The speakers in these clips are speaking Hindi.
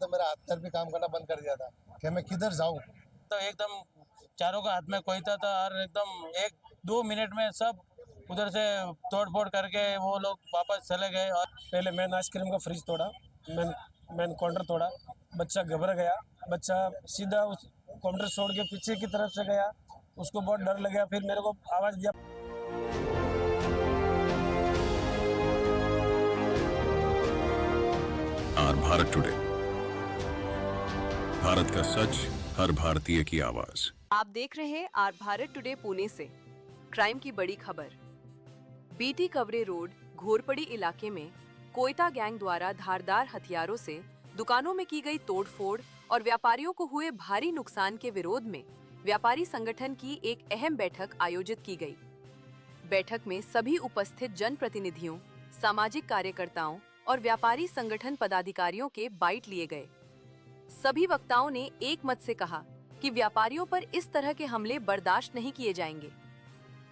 तो मेरा हाथ पैर भी काम करना बंद कर दिया था कि मैं किधर जाऊं। तो एकदम चारों का हाथ में कोयता था और एकदम 1-2 मिनट में सब उधर से तोड़ फोड़ करके वो लोग वापस चले गए। और पहले मैंने आइसक्रीम का फ्रिज तोड़ा, मैंने मैंने काउंटर तोड़ा, बच्चा घबरा गया, बच्चा सीधा उस काउंटर छोड़ के पीछे की तरफ से गया, उसको बहुत डर लगा, फिर मेरे को आवाज़ दिया। आर भारत टुडे, भारत का सच, हर भारतीय की आवाज। आप देख रहे हैं आर भारत टुडे पुणे से। क्राइम की बड़ी खबर। बीटी कवरे रोड घोरपड़ी इलाके में कोयता गैंग द्वारा धारदार हथियारों से दुकानों में की गई तोड़फोड़ और व्यापारियों को हुए भारी नुकसान के विरोध में व्यापारी संगठन की एक अहम बैठक आयोजित की गई। बैठक में सभी उपस्थित जनप्रतिनिधियों, सामाजिक कार्यकर्ताओं और व्यापारी संगठन पदाधिकारियों के बाइट लिए गए। सभी वक्ताओं ने एक मत से कहा कि व्यापारियों पर इस तरह के हमले बर्दाश्त नहीं किए जाएंगे।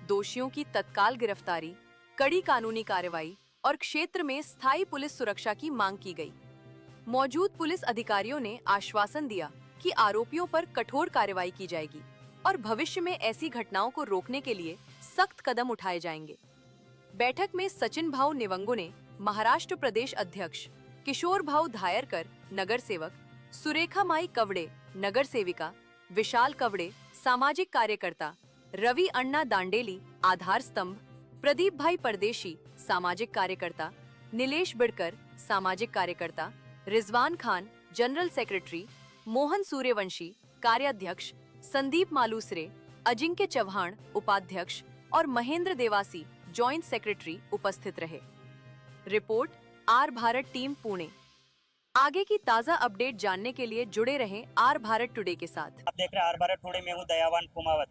दोषियों की तत्काल गिरफ्तारी, कड़ी कानूनी कार्रवाई और क्षेत्र में स्थायी पुलिस सुरक्षा की मांग की गई। मौजूद पुलिस अधिकारियों ने आश्वासन दिया कि आरोपियों पर कठोर कार्रवाई की जाएगी और भविष्य में ऐसी घटनाओं को रोकने के लिए सख्त कदम उठाए जाएंगे। बैठक में सचिन भाऊ निवंगो ने महाराष्ट्र प्रदेश अध्यक्ष, किशोर भाऊ धायरकर नगर सेवक, सुरेखा माई कवड़े नगर सेविका, विशाल कवड़े सामाजिक कार्यकर्ता, रवि अन्ना दांडेली आधार स्तंभ, प्रदीप भाई परदेशी सामाजिक कार्यकर्ता, नीलेश बिड़कर सामाजिक कार्यकर्ता, रिजवान खान जनरल सेक्रेटरी, मोहन सूर्यवंशी कार्याध्यक्ष, संदीप मालूसरे, अजिंक्य चौहान उपाध्यक्ष और महेंद्र देवासी जॉइंट सेक्रेटरी उपस्थित रहे। Report R Bharat team Pune. आगे की ताजा अपडेट जानने के लिए जुड़े रहें आर भारत टुडे के साथ। आप देख रहे हैं आर भारत टुडे में हूँ दयावान कुमावत।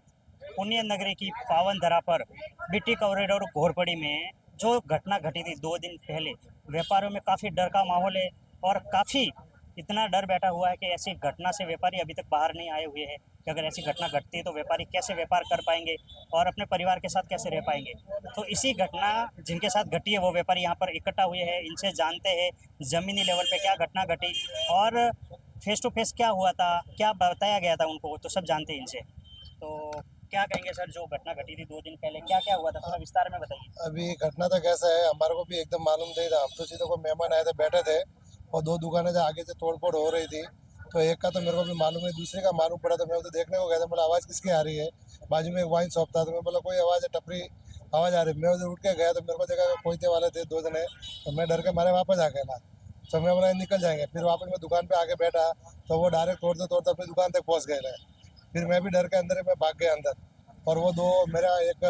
पुण्य नगरी की पावन धरा पर बीटी कॉरिडोर घोरपड़ी में जो घटना घटी थी 2 दिन पहले, व्यापारियों में काफ़ी डर का माहौल है और काफ़ी इतना डर बैठा हुआ है कि ऐसी घटना से व्यापारी अभी तक बाहर नहीं आए हुए हैं कि अगर ऐसी घटना घटती है तो व्यापारी कैसे व्यापार कर पाएंगे और अपने परिवार के साथ कैसे रह पाएंगे। तो इसी घटना जिनके साथ घटी है वो व्यापारी यहाँ पर इकट्ठा हुए हैं, इनसे जानते हैं ज़मीनी लेवल पे क्या घटना घटी और फेस टू फेस क्या हुआ था, क्या बताया गया था उनको, तो सब जानते हैं इनसे। तो क्या कहेंगे सर, जो घटना घटी थी 2 दिन पहले, क्या क्या हुआ था, थोड़ा विस्तार में बताइए। अभी घटना तो कैसा है हमारे को भी एकदम मालूम नहीं था। हम तो सीधे को मेहमान आए थे, बैठे थे और 2 दुकानें जो आगे से तोड़फोड़ हो रही थी, तो एक का तो मेरे को भी मालूम है, दूसरे का मालूम पड़ा। तो मैं उधर देखने को गया था, बोला आवाज़ किसकी आ रही है। बाजू में एक वाइन शॉप था, तो मैं बोला कोई आवाज़ है, टपरी आवाज़ आ रही। मैं उधर उठ के गया तो मेरे को देखा कोयते वाले थे 2 जने, तो मैं डर के मारे वापस आ गया ना। तो मैं बोला निकल जाएंगे। फिर वापस मैं दुकान पे आके बैठा तो वो डायरेक्ट तोड़ते तोड़ते अपनी दुकान तक पहुँच गए। फिर मैं भी डर के अंदर मैं भाग गया अंदर, और वो 2 मेरा एक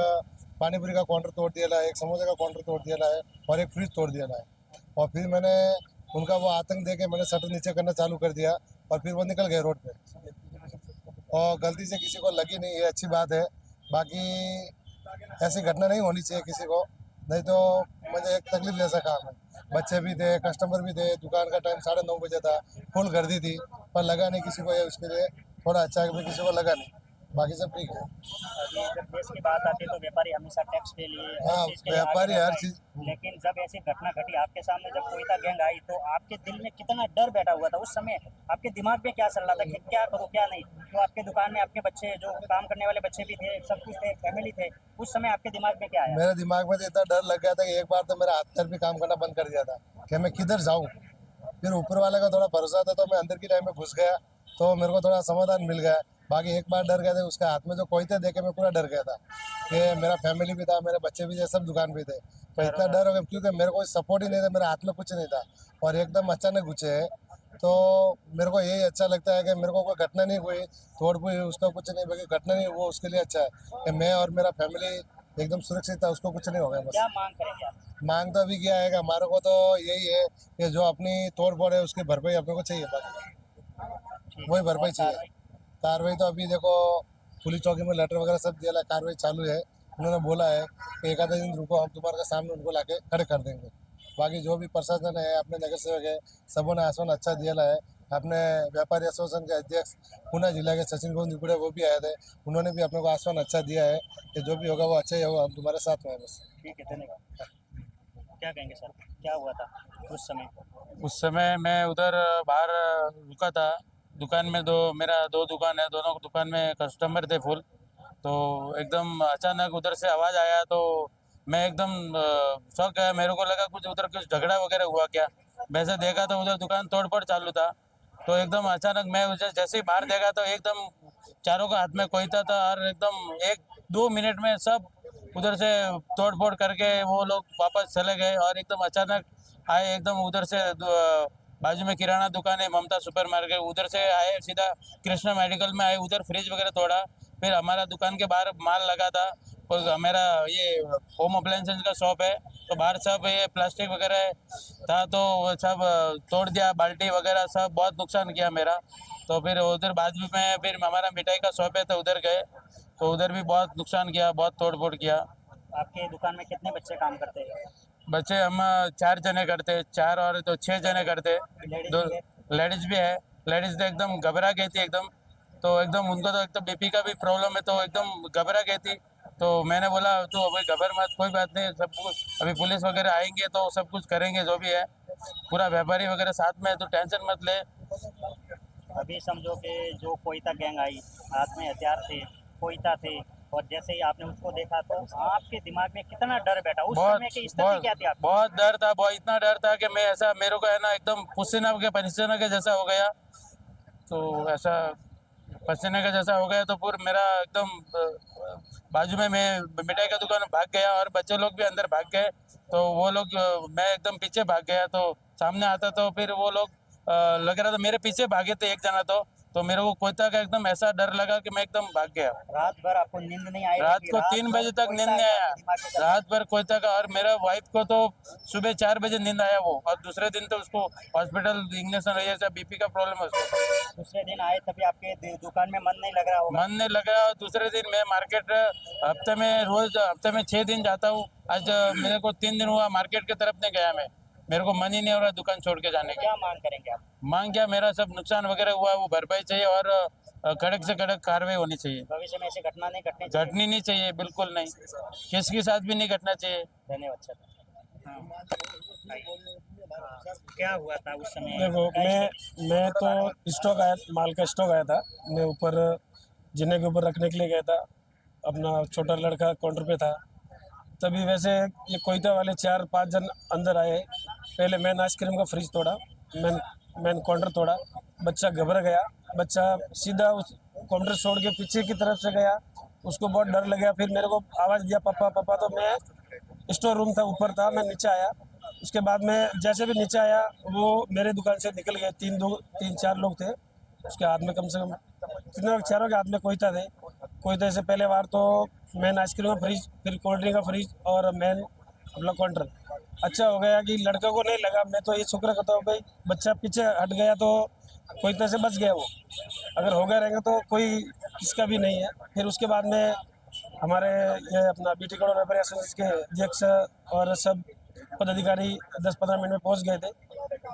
पानीपुरी का काउंटर तोड़ दिया है, एक समोसे का काउंटर तोड़ दिया है और एक फ्रिज तोड़ दिया है। और फिर मैंने उनका वो आतंक देख के मैंने शटर नीचे करना चालू कर दिया और फिर वो निकल गए रोड पे। और गलती से किसी को लगी नहीं, ये अच्छी बात है। बाकी ऐसी घटना नहीं होनी चाहिए किसी को, नहीं तो मुझे एक तकलीफ जैसा काम है। बच्चे भी थे, कस्टमर भी थे, दुकान का टाइम 9:30 बजे था, फुल गर्दी थी, पर लगा नहीं किसी को। ये उसके लिए थोड़ा अच्छा है कि किसी को लगा नहीं, बाकी सब ठीक है। अभी जब देश की बात आती है तो व्यापारी हमेशा टैक्स के लिए हाँ, व्यापारी हर चीज। लेकिन जब ऐसी घटना घटी आपके सामने, जब कोयता गैंग आई, तो आपके दिल में कितना डर बैठा हुआ था उस समय? आपके दिमाग में क्या चल रहा था कि क्या करूँ क्या नहीं? तो आपके दुकान में आपके बच्चे, जो काम करने वाले बच्चे भी थे, सब कुछ थे, फैमिली थे, उस समय आपके दिमाग में क्या आया? मेरे दिमाग में तो इतना डर लग गया था कि एक बार तो मेरा हाथ पैर भी काम करना बंद कर दिया था कि मैं किधर जाऊँ। फिर ऊपर वाले का थोड़ा भरोसा था, तो मैं अंदर की टाइम में घुस गया, तो मेरे को थोड़ा समाधान मिल गया। बाकी एक बार डर गया था, उसके हाथ में जो कोयते देखे मैं पूरा डर गया था कि मेरा फैमिली भी था, मेरे बच्चे भी थे, सब दुकान पे थे। तो इतना डर हो गया क्योंकि मेरे को सपोर्ट ही नहीं था, मेरे हाथ में कुछ नहीं था और एकदम अचानक घुसे है। तो मेरे को यही अच्छा लगता है कि मेरे को कोई घटना नहीं हुई, तोड़ हुई, उसका कुछ नहीं, बाकी घटना नहीं, वो उसके लिए अच्छा है कि मैं और मेरा फैमिली एकदम सुरक्षित था, उसको कुछ नहीं हो गया। बस क्या मांग करेंगे आप? मांग तो अभी क्या है कि हमारे को तो यही है कि जो अपनी तोड़ फोड़ है उसकी भरपाई अपने को चाहिए, बाकी वही भरपाई चाहिए। कार्रवाई तो अभी देखो पुलिस चौकी में लेटर वगैरह सब दिया, कार्रवाई चालू है। उन्होंने बोला है कि एक आधा दिन रुको, हम तुम्हारे सामने उनको लाके खड़े कर देंगे। बाकी जो भी प्रशासन है, अपने नगर सेवक है, सबों ने आश्वासन अच्छा दिया है। अपने व्यापारी एसोसिएशन के अध्यक्ष पुणे जिला के सचिन भाऊ निकुड़े वो भी आए थे, उन्होंने भी अपने को आश्वासन अच्छा दिया है कि जो भी होगा वो अच्छा ही होगा, हम तुम्हारे साथ में हैं। बस ठीक है, धन्यवाद। क्या कहेंगे सर, क्या हुआ था उस समय? मैं उधर बाहर रुका था दुकान में। मेरा दो दुकान है, दोनों दुकान में कस्टमर थे फुल। तो एकदम अचानक उधर से आवाज़ आया तो मैं एकदम शौक गया। मेरे को लगा कुछ उधर कुछ झगड़ा वगैरह हुआ क्या। वैसे देखा तो उधर दुकान तोड़ फोड़ चालू था। तो एकदम अचानक मैं उधर जैसे ही बाहर देखा तो एकदम चारों का हाथ में कोयता था और एकदम एक दो मिनट में सब उधर से तोड़ फोड़ करके वो लोग वापस चले गए। और एकदम अचानक आए एकदम उधर से बाजू में किराना दुकान है ममता सुपर मार्केट, उधर से आए सीधा कृष्णा मेडिकल में आए। उधर फ्रिज वगैरह तोड़ा। फिर हमारा दुकान के बाहर माल लगा था और मेरा ये होम अप्लायंसेस का शॉप है, तो बाहर सब ये प्लास्टिक वगैरह था तो वो सब तोड़ दिया, बाल्टी वगैरह सब बहुत नुकसान किया मेरा। तो फिर उधर बाजू में फिर हमारा मिठाई का शॉप है तो उधर गए तो उधर भी बहुत नुकसान किया, बहुत तोड़ फोड़ किया। आपके दुकान में कितने बच्चे काम करते हैं? बच्चे हम 4 जने करते, 4 और तो 6 जने करते। लेडीज दो भी है? लेडीज भी है। लेडीज तो एकदम घबरा गई थी एकदम। तो एकदम उनको तो एकदम बीपी का भी प्रॉब्लम है तो एकदम घबरा गई थी। तो मैंने बोला तो अभी घबर मत, कोई बात नहीं, सब कुछ अभी पुलिस वगैरह आएंगे तो सब कुछ करेंगे जो भी है। पूरा व्यापारी वगैरह साथ में है तो टेंशन मत ले। अभी समझो कि जो कोयता गैंग आई, हाथ में हथियार थे, कोयता थे, और जैसे ही आपने उसको देखा तो आपके दिमाग में कितना डर बैठा उस बहुत समय की स्थिति क्या थी आपकी? बहुत डर था, बहुत इतना डर था कि मैं ऐसा मेरे को है ना एकदम पसीना के जैसा हो गया। तो ऐसा पसीने का जैसा हो गया तो फिर मेरा एकदम बाजू में मैं मिठाई का दुकान भाग गया और बच्चे लोग भी अंदर भाग गए। तो वो लोग मैं एकदम पीछे भाग गया तो सामने आता तो फिर वो लोग लग रहा था मेरे पीछे भागे थे एक जना। तो मेरे को कोयता का एकदम ऐसा डर लगा कि मैं एकदम भाग गया। रात भर आपको नींद नहीं आई? रात को रात 3 भर बजे तक कोयता नींद नहीं आया। आपके दिमाग में चल रहा रात भर कोयता का। और मेरा वाइफ को तो सुबह 4 बजे नींद आया वो, और दूसरे दिन तो उसको हॉस्पिटल इंजेक्शन रही है, बीपी का प्रॉब्लम है उसको। है। दूसरे दिन आए तभी आपके दुकान में मन नहीं लग रहा होगा? मन नहीं लगा। दूसरे दिन मैं मार्केट हफ्ते में 6 दिन जाता हूँ। आज मेरे को 3 दिन हुआ मार्केट की तरफ नहीं गया मैं। मेरे को मन ही नहीं हो रहा दुकान छोड़ के जाने का। क्या मांग करेंगे आप? मांग क्या, मेरा सब नुकसान वगैरह हुआ वो भरपाई चाहिए और कड़क से कड़क कार्रवाई होनी चाहिए। भविष्य में ऐसी घटना नहीं घटनी चाहिए। घटनी नहीं चाहिए, बिल्कुल नहीं, किसके साथ भी नहीं घटना चाहिए। धन्यवाद सर। हाँ। क्या हुआ था उस समय? देखो मैं तो स्टॉक आया, माल का स्टॉक आया था। मैं ऊपर जीने के ऊपर रखने के लिए गया था, अपना छोटा लड़का काउंटर पे था। तभी वैसे ये कोयता वाले 4-5 जन अंदर आए। पहले मैंने आइसक्रीम का फ्रिज तोड़ा, मैंने काउंटर तोड़ा। बच्चा घबरा गया, बच्चा सीधा उस काउंटर छोड़ के पीछे की तरफ से गया। उसको बहुत डर लग गया। फिर मेरे को आवाज़ दिया पापा पापा। तो मैं स्टोर रूम था ऊपर था, मैं नीचे आया। उसके बाद में जैसे भी नीचे आया वो मेरे दुकान से निकल गए। 3-4 लोग थे। उसके हाथ में कम से कम तीनों चारों के हाथ में कोयता थे। कोयते से पहले बार तो मैन आइसक्रीम का फ्रिज, फिर कोल्ड ड्रिंक का फ्रिज और मैन अपना काउंटर। अच्छा हो गया कि लड़का को नहीं लगा। मैं तो ये शुक्र करता हूँ भाई, बच्चा पीछे हट गया तो कोयते से बच गया वो। अगर हो गया रहेगा तो कोई किसका भी नहीं है। फिर उसके बाद में हमारे ये अपना बीटी करोड़ व्यापारी एसोसिएशन के अध्यक्ष और सब पदाधिकारी 10-15 मिनट में पहुंच गए थे।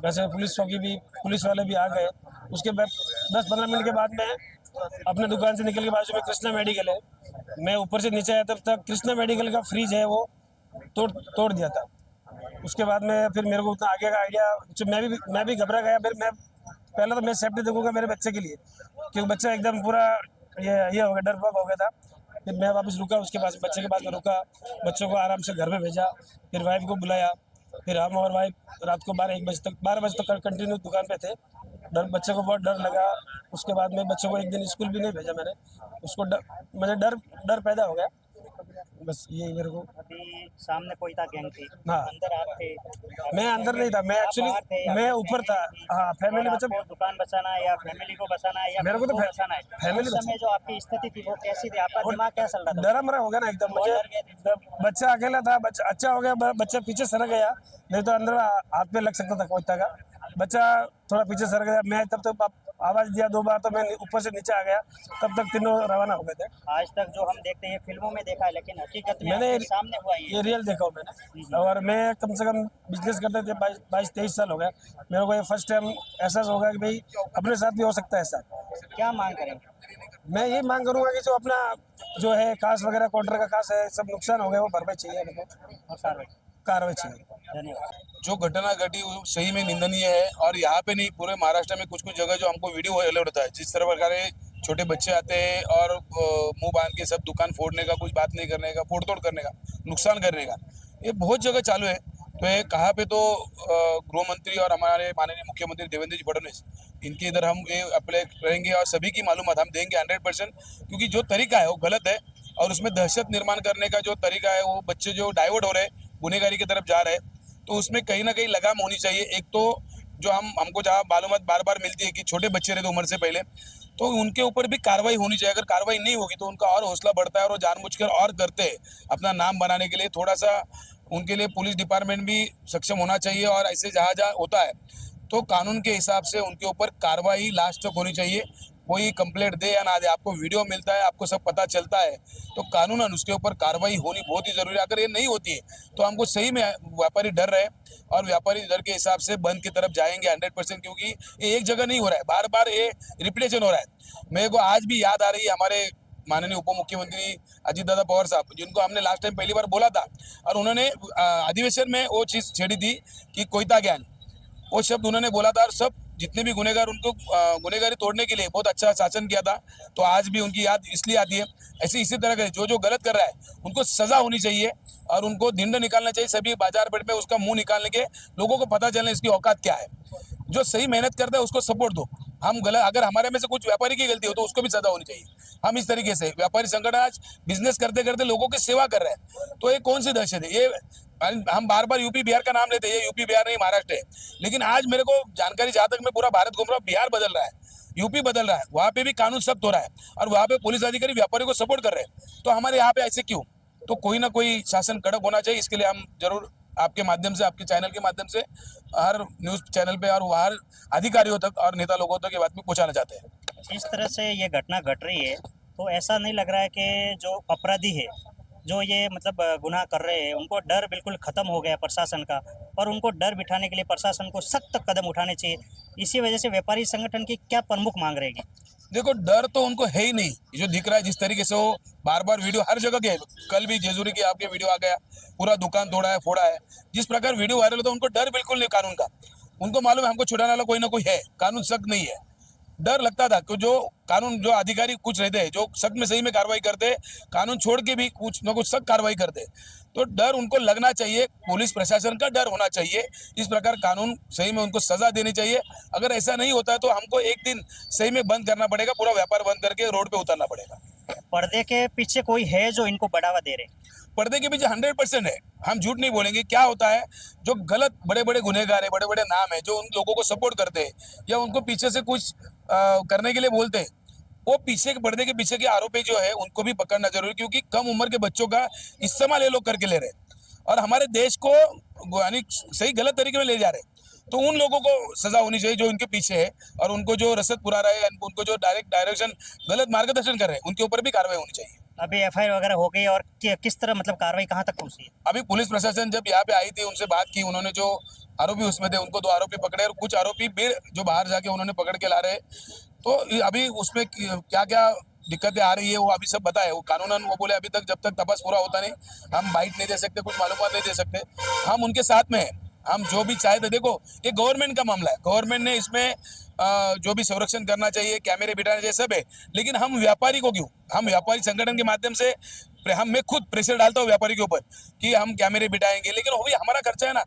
वैसे पुलिस वाले भी आ गए। उसके बाद 10-15 मिनट के बाद में अपने दुकान से निकल के बाजू में कृष्णा मेडिकल है, मैं ऊपर से नीचे आया तब तक कृष्णा मेडिकल का फ्रिज है वो तोड़ दिया था। उसके बाद में फिर मेरे को उतना आगे का आइडिया, मैं भी घबरा गया। फिर मैं पहले तो मैं सेफ्टी देखूंगा मेरे बच्चे के लिए, क्योंकि बच्चा एकदम पूरा ये हो गया, डरपोक हो गया था। फिर मैं वापस रुका, उसके पास बच्चे के पास में रुका, बच्चों को आराम से घर में भेजा। फिर वाइफ को बुलाया। फिर हम और वाइफ रात को 12 बजे तक कंटिन्यू दुकान पे थे। बच्चे को बहुत डर लगा। उसके बाद में बच्चों को एक दिन स्कूल भी नहीं भेजा मैंने। उसको मुझे डर पैदा हो गया। बस यही मेरे को। अभी सामने कोयता गैंग थी, हाँ। अंदर आप थे? मैं अंदर नहीं था, मैं आप एक्चुअली बाहर थे? मैं आपकी ऊपर था। थी? हाँ, फैमिली और बचा। आपको दुकान बचाना है या फैमिली को बचाना है या मेरे को तो खुद बचाना है? फैमिली उस समय जो आपकी स्थिति थी वो कैसी थी? आपका दिमाग क्या चल रहा था? डरा मरा हो गया ना एकदम। मुझे डर गए बच्चा अकेला था। बच्चा अच्छा हो गया, बच्चा पीछे सरक गया, नहीं तो अंदर हाथ में लग सकता था कोयता का। बच्चा थोड़ा पीछे सरक गया। मैं तब तक आवाज दिया 2 बार तो मैं ऊपर से नीचे आ गया। तब तक तीनों रवाना हो गए थे। आज तक जो हम देखते हैं फिल्मों में देखा है, लेकिन हकीकत में मैंने आपके सामने हुआ ये रियल देखा हूँ मैंने। और मैं कम से कम बिजनेस करते थे 22-23 साल हो गया। मेरे को ये फर्स्ट टाइम एहसास होगा कि भाई अपने साथ भी हो सकता है ऐसा। क्या मांग करेंगे? मैं ये मांग करूंगा कि जो अपना जो है कास वगैरह काउंटर का कास है, सब नुकसान हो गया वो भरपाई चाहिए मेरे को। और कार्रवाई कार्रवाई चाहिए। धन्यवाद। जो घटना घटी वो सही में निंदनीय है और यहाँ पे नहीं पूरे महाराष्ट्र में कुछ कुछ जगह जो हमको वीडियो अलर्ट होता है जिस तरह प्रकार छोटे बच्चे आते हैं और मुंह बांध के सब दुकान फोड़ने का, कुछ बात नहीं करने का, फोड़ तोड़ करने का, नुकसान करने का, ये बहुत जगह चालू है। तो ये कहाँ पे तो गृह मंत्री और हमारे माननीय मुख्यमंत्री देवेंद्र जी फडणवीस इनके इधर हम ये अप्लाई करेंगे और सभी की मालूमात हम देंगे 100%, क्योंकि जो तरीका है वो गलत है और उसमें दहशत निर्माण करने का जो तरीका है वो बच्चे जो डाइवर्ट हो रहे हैं गुनहगारी की तरफ जा रहे हैं, तो उसमें कहीं ना कहीं लगाम होनी चाहिए। एक तो जो हमको जहाँ मालूमात बार बार मिलती है कि छोटे बच्चे रहते उम्र से पहले, तो उनके ऊपर भी कार्रवाई होनी चाहिए। अगर कार्रवाई नहीं होगी तो उनका और हौसला बढ़ता है और वो जानबूझकर और करते हैं अपना नाम बनाने के लिए। थोड़ा सा उनके लिए पुलिस डिपार्टमेंट भी सक्षम होना चाहिए और ऐसे जहाँ जहाँ होता है तो कानून के हिसाब से उनके ऊपर कार्रवाई लास्ट तक होनी चाहिए। कोई कंप्लेंट दे या ना दे, आपको वीडियो मिलता है, आपको सब पता चलता है, तो कानूनन उसके ऊपर कार्रवाई होनी बहुत ही जरूरी है। अगर ये नहीं होती है तो हमको सही में व्यापारी डर रहे और व्यापारी डर के हिसाब से बंद की तरफ जाएंगे 100%, क्योंकि ये एक जगह नहीं हो रहा है, बार बार ये रिपीटेशन हो रहा है। मेरे को आज भी याद आ रही है हमारे माननीय उप मुख्यमंत्री अजीत दादा पवार साहब, जिनको हमने लास्ट टाइम पहली बार बोला था और उन्होंने अधिवेशन में वो चीज़ छेड़ी थी कि कोयता ज्ञान, वो शब्द उन्होंने बोला था और सब जितने भी गुनहगार उनको गुनहगारी तोड़ने के लिए बहुत अच्छा शासन किया था। तो आज भी उनकी याद इसलिए आती है। ऐसे इसी तरह के जो गलत कर रहा है उनको सजा होनी चाहिए और उनको दंड निकालना चाहिए। सभी बाजार पेट में उसका मुंह निकालने के लोगों को पता चलना इसकी औकात क्या है। जो सही मेहनत करता है उसको सपोर्ट दो। हम गलत, अगर हमारे में से कुछ व्यापारी की गलती हो तो उसको भी सजा होनी चाहिए। हम इस तरीके से व्यापारी संगठन आज बिजनेस करते करते लोगों की सेवा कर रहे हैं, तो ये कौन सी दहशत है? ये हम बार बार यूपी बिहार का नाम लेते हैं, ये यूपी बिहार नहीं महाराष्ट्र है। लेकिन आज मेरे को जानकारी जहाँ तक मैं पूरा भारत घूम रहा हूँ, बिहार बदल रहा है, यूपी बदल रहा है, वहाँ पे भी कानून सख्त हो रहा है और वहाँ पे पुलिस अधिकारी व्यापारियों को सपोर्ट कर रहे हैं। तो हमारे यहाँ पे ऐसे क्यों? तो कोई ना कोई शासन कड़क होना चाहिए। इसके लिए हम जरूर आपके माध्यम से, आपके चैनल के माध्यम से हर न्यूज़ चैनल पे और हर अधिकारियों तक और नेता लोगों तक ये बात में पहुँचाना चाहते हैं। जिस तरह से ये घटना घट रही है तो ऐसा नहीं लग रहा है कि जो अपराधी है, जो ये मतलब गुनाह कर रहे हैं, उनको डर बिल्कुल ख़त्म हो गया प्रशासन का, और उनको डर बिठाने के लिए प्रशासन को सख्त कदम उठाने चाहिए। इसी वजह से व्यापारी संगठन की क्या प्रमुख मांग रहेगी? देखो, डर तो उनको है ही नहीं। जो दिख रहा है जिस तरीके से वो बार बार वीडियो हर जगह के, कल भी जेजूरी की आपके वीडियो आ गया, पूरा दुकान तोड़ा है, फोड़ा है, जिस प्रकार वीडियो वायरल होता है, उनको डर बिल्कुल नहीं कानून का। उनको मालूम है हमको छुड़ाने वाला कोई ना कोई है, कानून सख्त नहीं है। डर लगता था कि जो कानून, जो अधिकारी कुछ रहते हैं जो सख्त में सही में कार्रवाई करते, कानून छोड़ के भी कुछ ना कुछ सख्त कार्रवाई करते, तो डर उनको लगना चाहिए। पुलिस प्रशासन का डर होना चाहिए। इस प्रकार कानून सही में उनको सजा देनी चाहिए। अगर ऐसा नहीं होता है तो हमको एक दिन सही में बंद करना पड़ेगा, पूरा व्यापार बंद करके रोड पे उतरना पड़ेगा। पर्दे के पीछे कोई है जो इनको बढ़ावा दे रहे? पर्दे के पीछे 100% है, हम झूठ नहीं बोलेंगे। क्या होता है, जो गलत बड़े बड़े गुनहगार है, बड़े बड़े नाम है, जो उन लोगों को सपोर्ट करते हैं या उनको पीछे से कुछ करने के लिए बोलते हैं, वो पीछे के पर्दे के पीछे के आरोपी जो है उनको भी पकड़ना जरूरी, क्योंकि कम उम्र के बच्चों का इस्तेमाल ये लोग करके ले रहे हैं और हमारे देश को यानी सही गलत तरीके में ले जा रहे हैं। तो उन लोगों को सजा होनी चाहिए जो इनके पीछे है और उनको जो रसद पुरा रहे हैं, उनको जो डायरेक्शन गलत मार्गदर्शन कर रहे हैं, उनके ऊपर भी कार्रवाई होनी चाहिए। अभी एफआईआर वगैरह हो गई और किस तरह मतलब कार्रवाई कहाँ तक पहुंची है? अभी पुलिस प्रशासन जब यहाँ पे आई थी, उनसे बात की, उन्होंने जो आरोपी उसमें थे उनको 2 आरोपी पकड़े और कुछ आरोपी भी जो बाहर जाके उन्होंने पकड़ के ला रहे। तो अभी उसमें क्या क्या दिक्कतें आ रही है वो अभी सब बताए। वो कानूनन वो बोले अभी तक जब तक तपास पूरा होता नहीं हम बाइट नहीं दे सकते, कुछ मालूमात नहीं दे सकते। हम उनके साथ में हैं, हम जो भी चाहे तो देखो ये गवर्नमेंट का मामला है, गवर्नमेंट ने इसमें जो भी संरक्षण करना चाहिए, कैमरे बिठाने चाहिए, सब है। लेकिन हम व्यापारी को क्यों, हम व्यापारी संगठन के माध्यम से मैं खुद प्रेशर डालता हूँ व्यापारी के ऊपर कि हम कैमरे बिठाएंगे, लेकिन वो भी हमारा खर्चा है ना,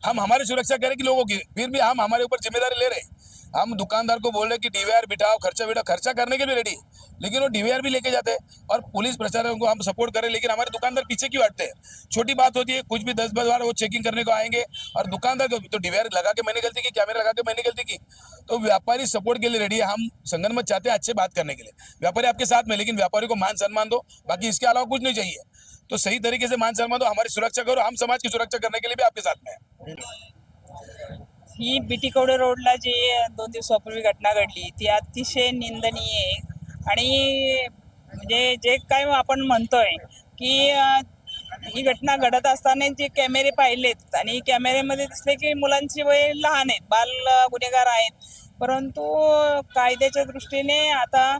हम हमारी सुरक्षा करेंगे लोगों की, फिर भी हम हमारे ऊपर जिम्मेदारी ले रहे हैं। हम दुकानदार को बोल रहे कि डीवीआर बिठाओ, खर्चा करने के लिए रेडी, लेकिन वो डीवीआर भी लेके जाते हैं। और पुलिस प्रशासन को हम सपोर्ट करें, लेकिन हमारे दुकानदार पीछे क्यों हटते हैं? छोटी बात होती है, कुछ भी 10 बार वो चेकिंग करने को आएंगे और दुकानदार को तो डीवीआर लगा के मैंने गलती की, कैमरा लगा के मैंने गलती की। तो व्यापारी सपोर्ट के लिए रेडी है। हम संगठन में चाहते हैं अच्छे बात करने के लिए, व्यापारी आपके साथ में, लेकिन व्यापारी को मान सम्मान दो, बाकी इसके अलावा कुछ नहीं चाहिए। तो सही तरीके से मान सम्मान दो, हमारी सुरक्षा करो, हम समाज की सुरक्षा करने के लिए भी आपके साथ में है। ही बीटी कवडे रोडला जी 2 दिवसापूर्वी घटना घडली ती अतिशय निंदनीय आहे आणि म्हणजे जे काय आपण म्हणतोय की ही घटना घडत असताना जे कॅमेरे पाहिलेत आणि कॅमेऱ्यामध्ये दिसले की मुलांची वय लहान आहेत, बाल गुन्हेगार आहेत, परंतु कायद्याच्या दृष्टीने आता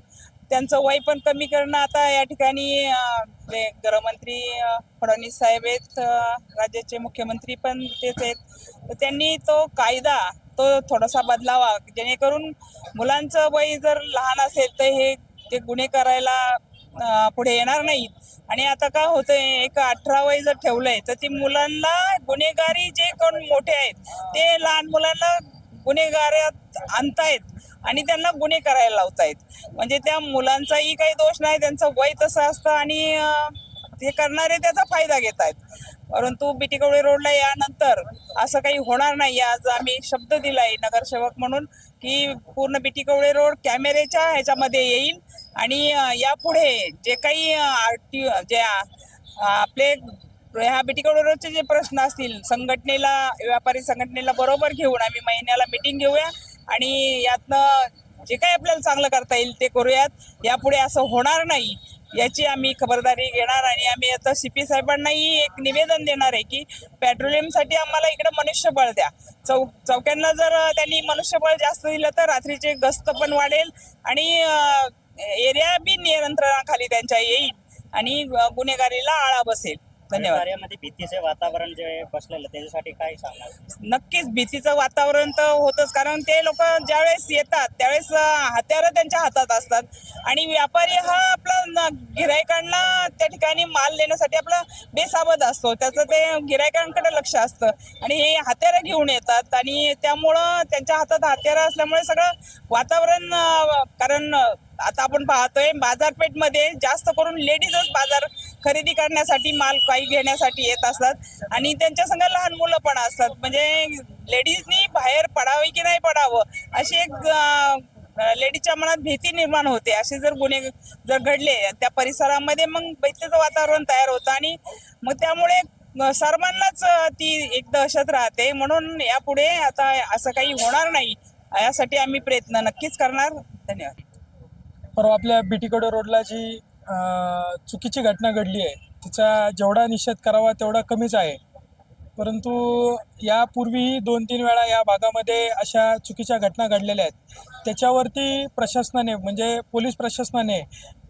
त्यांचं वय पण कमी करणं. आता या ठिकाणी जे गृहमंत्री फडणवीस साहेब आहेत, राज्याचे मुख्यमंत्री पण तेच आहेत, तर त्यांनी तो कायदा तो थोडासा बदलावा, जेणेकरून मुलांचं वय जर लहान असेल तर हे ते गुन्हे करायला पुढे येणार नाहीत. आणि आता काय होतंय, एक 18 वय जर ठेवलंय तर ती मुलांना गुन्हेगारी जे कोण मोठे आहेत ते लहान मुलांना गुन्हेगारात आणतायत आणि त्यांना गुन्हे करायला लावतायत. म्हणजे त्या मुलांचाही काही दोष नाही, त्यांचं वय तसं असतं आणि ते करणारे त्याचा फायदा घेत आहेत. परंतु बीटी कवडे रोडला यानंतर असं काही होणार नाही. आज आम्ही शब्द दिलाय नगरसेवक म्हणून की पूर्ण बीटी कवडे रोड कॅमेऱ्याच्या ह्याच्यामध्ये येईल आणि यापुढे जे काही जे आपले ह्या बीटी कवडे रोडचे जे प्रश्न असतील, संघटनेला, व्यापारी संघटनेला बरोबर घेऊन आम्ही महिन्याला मीटिंग घेऊया आणि यातनं जे काही आपल्याला चांगलं करता येईल ते करूयात. यापुढे असं होणार नाही याची आम्ही खबरदारी घेणार आणि आम्ही आता CP साहेबांनाही एक निवेदन देणार आहे की पेट्रोलियमसाठी आम्हाला इकडे मनुष्यबळ द्या. चौक्यांना जर त्यांनी मनुष्यबळ जास्त दिलं तर रात्रीचे गस्त पण वाढेल आणि एरिया बी नियंत्रणाखाली त्यांच्या येईल आणि गुन्हेगारीला आळा बसेल. धन्यवाद. कार्यामध्ये भीतीचे वातावरण जे बसलेलं त्याच्यासाठी काय सांगणार? नक्कीच भीतीचं वातावरण तर होतच, कारण ते लोक ज्यावेळेस येतात त्यावेळेस हत्यारं त्यांच्या हातात असतात आणि व्यापारी हा आपला गिरायकांना त्या ठिकाणी माल देण्यासाठी आपला बेसावध असतो, त्याचं ते गिरायकांकडे लक्ष असतं आणि हे हत्यारं घेऊन येतात आणि त्यामुळं त्यांच्या हातात हत्यारं असल्यामुळे सगळं वातावरण, कारण आता आपण पाहतोय बाजारपेठमध्ये जास्त करून लेडीजच बाजार खरेदी करण्यासाठी, माल काही घेण्यासाठी येत असतात आणि त्यांच्या संग लहान मुलं पण असतात. म्हणजे लेडीजनी बाहेर पडावी की नाही पडावं अशी एक लेडीजच्या मनात भीती निर्माण होते. असे जर गुन्हे जर घडले त्या परिसरामध्ये मग भीतीचं वातावरण तयार होतं आणि मग त्यामुळे सर्वांनाच ती एक दहशत राहते. म्हणून यापुढे आता असं काही होणार नाही यासाठी आम्ही प्रयत्न नक्कीच करणार. धन्यवाद. परवा आपल्या बीटी कवडे रोडला जी चुकीची घटना घडली आहे तिचा जेवढा निषेध करावा तेवढा कमीच आहे. परंतु यापूर्वीही 2-3 वेळा या भागामध्ये अशा चुकीच्या घटना घडलेल्या आहेत. त्याच्यावरती प्रशासनाने, म्हणजे पोलीस प्रशासनाने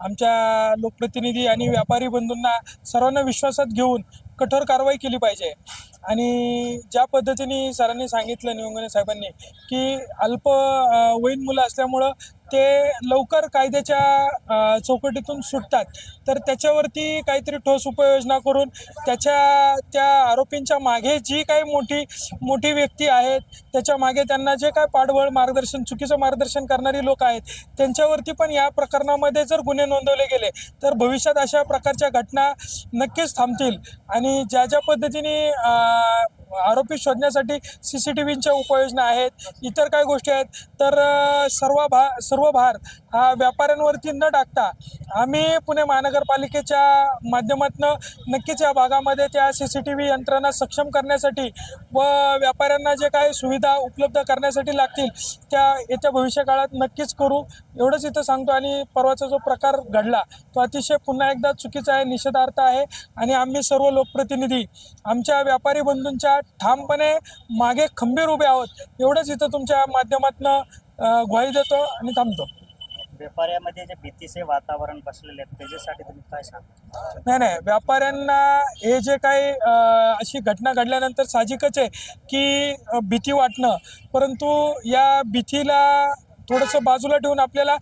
आमच्या लोकप्रतिनिधी आणि व्यापारी बंधूंना सर्वांना विश्वासात घेऊन कठोर कारवाई केली पाहिजे. आणि ज्या पद्धतीने सरांनी सांगितलं, निवंगणे साहेबांनी, की अल्पवयीन मुलं असल्यामुळं ते लवकर कायद्याच्या चौकटीतून सुटतात, तर त्याच्यावरती काहीतरी ठोस उपाययोजना करून त्या आरोपींच्या मागे जी काही मोठी व्यक्ती आहेत, त्याच्या मागे त्यांना जे काय पाठबळ मार्गदर्शन, चुकीचं मार्गदर्शन करणारी लोक आहेत, त्यांच्यावरती पण या प्रकरणामध्ये जर गुन्हे नोंदवले गेले तर भविष्यात अशा प्रकारच्या घटना नक्कीच थांबतील. आणि ज्या पद्धतीने आरोपी शोधण्यासाठी CCTVच्या उपाययोजना आहेत, इतर काही गोष्टी आहेत, तर सर्व भार हा व्यापाऱ्यांवरती न टाकता आम्ही पुणे महानगरपालिकेच्या माध्यमातून नक्कीच या भागामध्ये त्या CCTV यंत्रणा सक्षम करण्यासाठी व व्यापाऱ्यांना जे काही सुविधा उपलब्ध करण्यासाठी लागतील त्या येत्या भविष्यकाळात नक्कीच करू, एवढंच इथं सांगतो. आणि परवाचा जो प्रकार घडला तो अतिशय पुन्हा एकदा चुकीचा आहे, निषेधार्थ आहे आणि आम्ही सर्व लोकप्रतिनिधी आमच्या व्यापारी बंधूंच्या ठामपणे मागे खंबीर उभे आहोत, एवढंच इथं तुमच्या माध्यमातून ग्वाही देतो आणि थांबतो. व्यापाऱ्यामध्ये जे भीतीचे वातावरण बसलेले आहेत त्याच्यासाठी तुम्ही काय सांगता? नाही, व्यापाऱ्यांना हे जे काही अशी घटना घडल्यानंतर साहजिकच आहे की भीती वाटणं, परंतु या भीतीला थोडंसं बाजूला ठेवून आपल्याला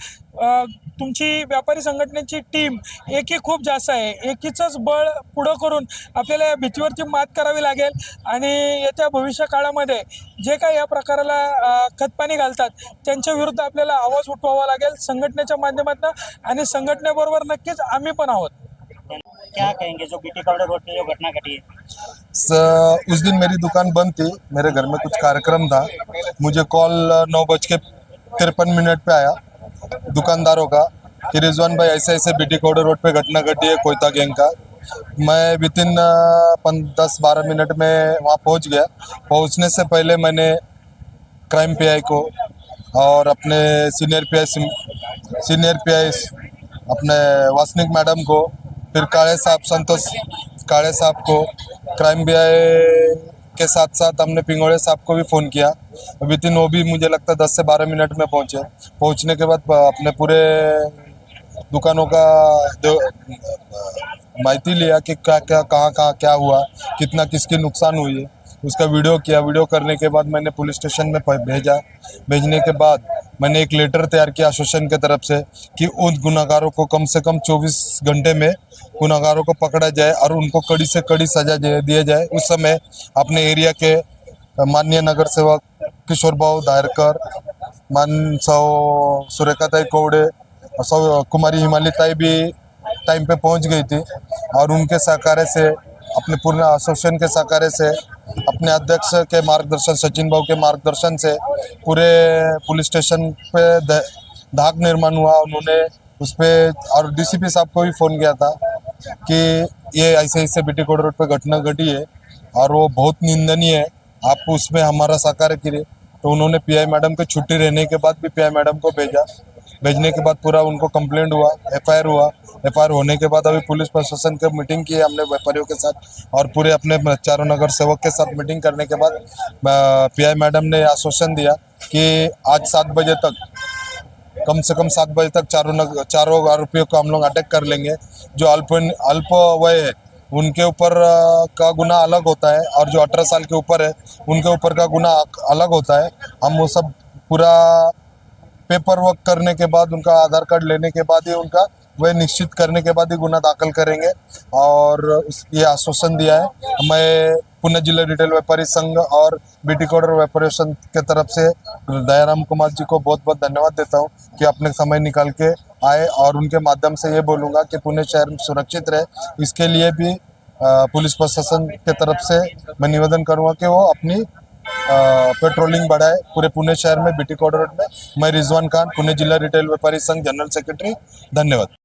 तुमची व्यापारी संघटनेची टीम एकी खूप जास्त आहे, एकीचंच बळ पुढं करून आपल्याला या भीतीवरती मात करावी लागेल. आणि येत्या भविष्य काळामध्ये जे काही या प्रकाराला खतपाणी घालतात त्यांच्या विरुद्ध आपल्याला आवाज उठवावा लागेल संघटनेच्या माध्यमातून, आणि संघटनेबरोबर नक्कीच आम्ही पण आहोत. क्या कहेंगे जो बीटी कवड़े रोड पे जो घटना घटी है? उस दिन मेरी दुकान बंद थी, मेरे घर में कुछ कार्यक्रम था, मुझे कॉल 9:53 पे आया दुकानदारों का कि रिजवान भाई ऐसे बीटी कवड़े रोड पे घटना घटी है कोयता गैंग का। मैं वितिन 10-12 मिनट में वहाँ पहुँच गया। पहुँचने से पहले मैंने क्राइम PI को और अपने सीनियर PI अपने वासनिक मैडम को, फिर काले साहब, संतोष काले साहब को, क्राइम PI के साथ साथ हमने पिंगोड़े साहब को भी फ़ोन किया। वितिन वो भी मुझे लगता है 10 से 12 मिनट में पहुँचे। पहुँचने के बाद अपने पूरे दुकानों का माहिती लिया कि क्या क्या कहाँ क्या हुआ, कितना किसकी नुकसान हुई है, उसका वीडियो किया। वीडियो करने के बाद मैंने पुलिस स्टेशन में भेजा। भेजने के बाद मैंने एक लेटर तैयार किया एसोसिएशन की तरफ से कि उन गुनाहगारों को कम से कम 24 घंटे में गुनाहगारों को पकड़ा जाए और उनको कड़ी से कड़ी सजा दिया जाए। उस समय अपने एरिया के माननीय नगर सेवक किशोर भाऊ दायरकर, मान सुरेखाताई कौड़े, कुमारी हिमालिताई भी टाइम पे पहुंच गई थी और उनके सहकार्य से, अपने पूर्ण एसोसिएशन के सहकार्य से, अपने अध्यक्ष के मार्गदर्शन, सचिन भाऊ के मार्गदर्शन से पूरे पुलिस स्टेशन पे धाक निर्माण हुआ। उन्होंने उस पर और डीसीपी साहब को भी फ़ोन किया था कि ये ऐसे ऐसे बीटी कोड रोड पे घटना घटी है और वो बहुत निंदनीय है, आप उसमें हमारा सहकार्य करिए। तो उन्होंने पीआई मैडम की छुट्टी रहने के बाद भी पीआई मैडम को भेजा। भेजने के बाद पूरा उनको कंप्लेंट हुआ, एफआईआर हुआ। एफआईआर होने के बाद अभी पुलिस प्रशासन की मीटिंग की है हमने व्यापारियों के साथ और पूरे अपने चारों नगर सेवक के साथ मीटिंग करने के बाद पीआई मैडम ने आश्वासन दिया कि आज 7 बजे तक, कम से कम 7 बजे तक चारों आरोपियों को हम लोग अटैक कर लेंगे। जो अल्प वय है उनके ऊपर का गुना अलग होता है और जो 18 साल के ऊपर है उनके ऊपर का गुना अलग होता है। हम वो सब पूरा पेपर वर्क करने के बाद, उनका आधार कार्ड लेने के बाद ही, उनका वह निश्चित करने के बाद ही गुना दाखिल करेंगे। और ये आश्वासन दिया है। मैं पुणे जिला रिटेल व्यापारी संघ और बीटी कोडर व्यापारी संघ के तरफ से दयाराम कुमार जी को बहुत बहुत धन्यवाद देता हूँ कि अपने समय निकाल के आए, और उनके माध्यम से ये बोलूँगा कि पुणे शहर सुरक्षित रहे, इसके लिए भी पुलिस प्रशासन के तरफ से मैं निवेदन करूँगा कि वो अपनी पेट्रोलिंग बढ़ाए पूरे पुणे शहर में, बीटी कोड रोड में। मैं रिजवान खान, पुणे जिला रिटेल व्यापारी संघ जनरल सेक्रेटरी। धन्यवाद।